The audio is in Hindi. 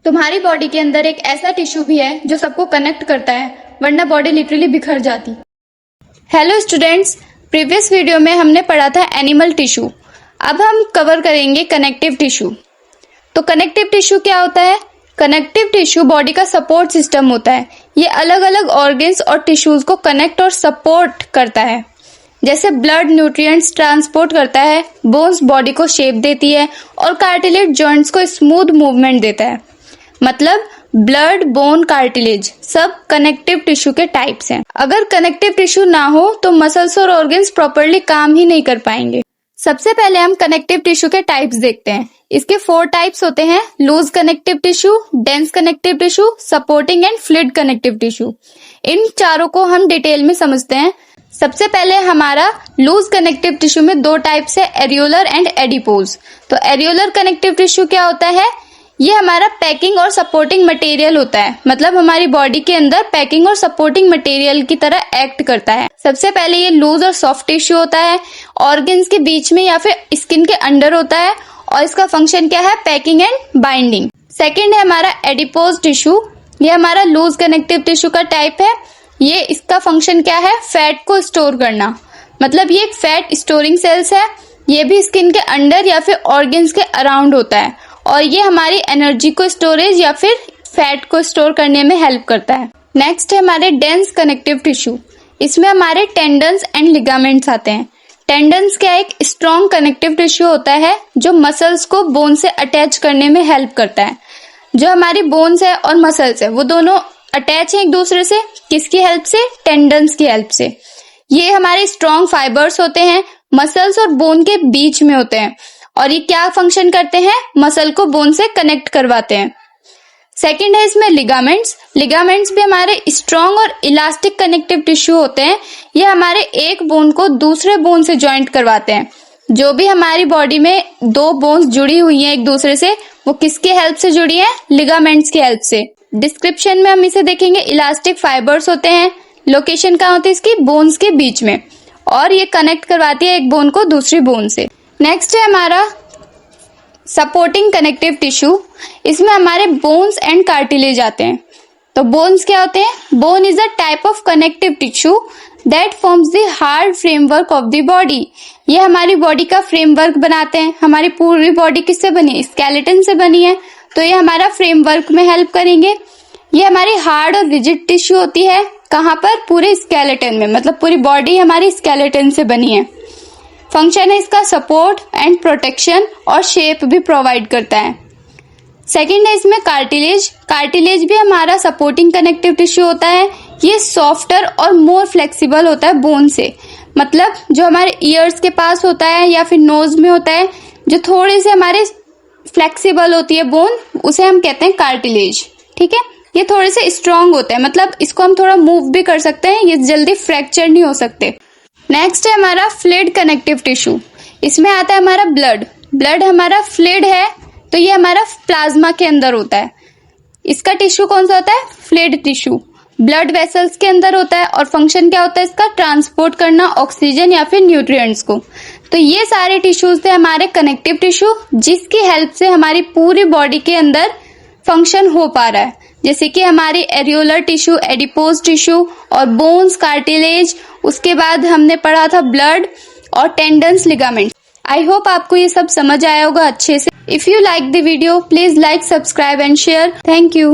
तुम्हारी बॉडी के अंदर एक ऐसा टिश्यू भी है जो सबको कनेक्ट करता है, वरना बॉडी लिटरली बिखर जाती। हेलो स्टूडेंट्स, प्रीवियस वीडियो में हमने पढ़ा था एनिमल टिश्यू। अब हम कवर करेंगे कनेक्टिव टिश्यू। तो कनेक्टिव टिश्यू क्या होता है? कनेक्टिव टिश्यू बॉडी का सपोर्ट सिस्टम होता है। ये अलग अलग ऑर्गन्स और टिश्यूज को कनेक्ट और सपोर्ट करता है। जैसे ब्लड न्यूट्रिएंट्स ट्रांसपोर्ट करता है, बोन्स बॉडी को शेप देती है और कार्टिलेज जॉइंट्स को स्मूथ मूवमेंट देता है। मतलब ब्लड, बोन, कार्टिलेज सब कनेक्टिव टिश्यू के टाइप्स हैं। अगर कनेक्टिव टिश्यू ना हो तो मसल्स और ऑर्गन्स प्रॉपर्ली काम ही नहीं कर पाएंगे। सबसे पहले हम कनेक्टिव टिश्यू के टाइप्स देखते हैं। इसके 4 टाइप्स होते हैं: loose connective tissue, dense connective tissue, supporting and fluid connective tissue. इन चारों को हम डिटेल में समझते हैं। सबसे पहले हमारा लूज कनेक्टिव टिश्यू में 2 टाइप्स है, एरियोलर एंड एडिपोज। तो एरियोलर कनेक्टिव टिश्यू क्या होता है? ये हमारा पैकिंग और सपोर्टिंग मटेरियल होता है। मतलब हमारी बॉडी के अंदर पैकिंग और सपोर्टिंग मटेरियल की तरह एक्ट करता है। सबसे पहले ये लूज और सॉफ्ट टिश्यू होता है, ऑर्गन्स के बीच में या फिर स्किन के अंडर होता है और इसका फंक्शन क्या है? Packing and binding. सेकेंड है हमारा एडिपोज टिश्यू। ये हमारा लूज कनेक्टिव टिश्यू का टाइप है। ये इसका फंक्शन क्या है? फैट को स्टोर करना। मतलब ये एक फैट स्टोरिंग सेल्स है। ये भी स्किन के अंडर या फिर ऑर्गन्स के अराउंड होता है और ये हमारी एनर्जी को स्टोरेज या फिर फैट को स्टोर करने में हेल्प करता है। नेक्स्ट है हमारे डेंस कनेक्टिव टिश्यू। इसमें हमारे टेंडन्स एंड लिगामेंट्स आते हैं। टेंडन्स क्या एक स्ट्रॉन्ग कनेक्टिव टिश्यू होता है जो मसल्स को बोन से अटैच करने में हेल्प करता है। जो हमारी बोन्स है और मसल्स है वो दोनों अटैच है एक दूसरे से। किसकी हेल्प से? टेंडन्स की हेल्प से। ये हमारे स्ट्रॉन्ग फाइबर्स होते हैं, मसल्स और बोन के बीच में होते हैं और ये क्या फंक्शन करते हैं? मसल को बोन से कनेक्ट करवाते हैं। सेकंड है इसमें लिगामेंट्स। लिगामेंट्स भी हमारे स्ट्रॉन्ग और इलास्टिक कनेक्टिव टिश्यू होते हैं। ये हमारे एक बोन को दूसरे बोन से ज्वाइंट करवाते हैं। जो भी हमारी बॉडी में 2 बोन्स जुड़ी हुई हैं एक दूसरे से, वो किसके हेल्प से जुड़ी है? लिगामेंट्स की हेल्प से। डिस्क्रिप्शन में हम इसे देखेंगे। इलास्टिक फाइबर्स होते हैं। लोकेशन कहाँ होती है इसकी? बोन्स के बीच में, और ये कनेक्ट करवाती है एक बोन को दूसरी बोन से। नेक्स्ट है हमारा सपोर्टिंग कनेक्टिव टिश्यू। इसमें हमारे बोन्स एंड कार्टिलेज आते हैं। तो बोन्स क्या होते हैं? Bone is a type of connective tissue that forms the hard framework of the body. ये हमारी बॉडी का फ्रेमवर्क बनाते हैं। हमारी पूरी बॉडी किससे बनी है? स्केलेटन से बनी है, तो ये हमारा फ्रेमवर्क में हेल्प करेंगे। ये हमारी हार्ड और रिजिड टिश्यू होती है। कहाँ पर? पूरे स्केलेटन में। मतलब पूरी बॉडी हमारी स्केलेटन से बनी है। फंक्शन है इसका सपोर्ट एंड प्रोटेक्शन और शेप भी प्रोवाइड करता है। सेकंड है इसमें कार्टिलेज। कार्टिलेज भी हमारा सपोर्टिंग कनेक्टिव टिश्यू होता है। ये सॉफ्टर और मोर फ्लेक्सिबल होता है बोन से। मतलब जो हमारे ईयर्स के पास होता है या फिर नोज में होता है, जो थोड़े से हमारे फ्लेक्सिबल होती है बोन, उसे हम कहते हैं कार्टिलेज। ठीक है, ये थोड़े से स्ट्रांग होते हैं। मतलब इसको हम थोड़ा मूव भी कर सकते हैं, ये जल्दी फ्रैक्चर नहीं हो सकते। नेक्स्ट है हमारा फ्लूइड कनेक्टिव टिश्यू। इसमें आता है हमारा ब्लड। ब्लड हमारा फ्लूइड है, तो ये हमारा प्लाज्मा के अंदर होता है। इसका टिश्यू कौन सा होता है? Fluid tissue. ब्लड वेसल्स के अंदर होता है और फंक्शन क्या होता है इसका? ट्रांसपोर्ट करना ऑक्सीजन या फिर न्यूट्रिएंट्स को। तो ये सारे टिश्यूज थे हमारे कनेक्टिव टिश्यू, जिसकी हेल्प से हमारी पूरी बॉडी के अंदर फंक्शन हो पा रहा है। जैसे कि हमारी एरियोलर टिश्यू, एडिपोज टिश्यू और बोन्स, कार्टिलेज। उसके बाद हमने पढ़ा था ब्लड और टेंडन्स, लिगामेंट। आई होप आपको ये सब समझ आया होगा अच्छे से। If you like the video, please like, subscribe and share. Thank you.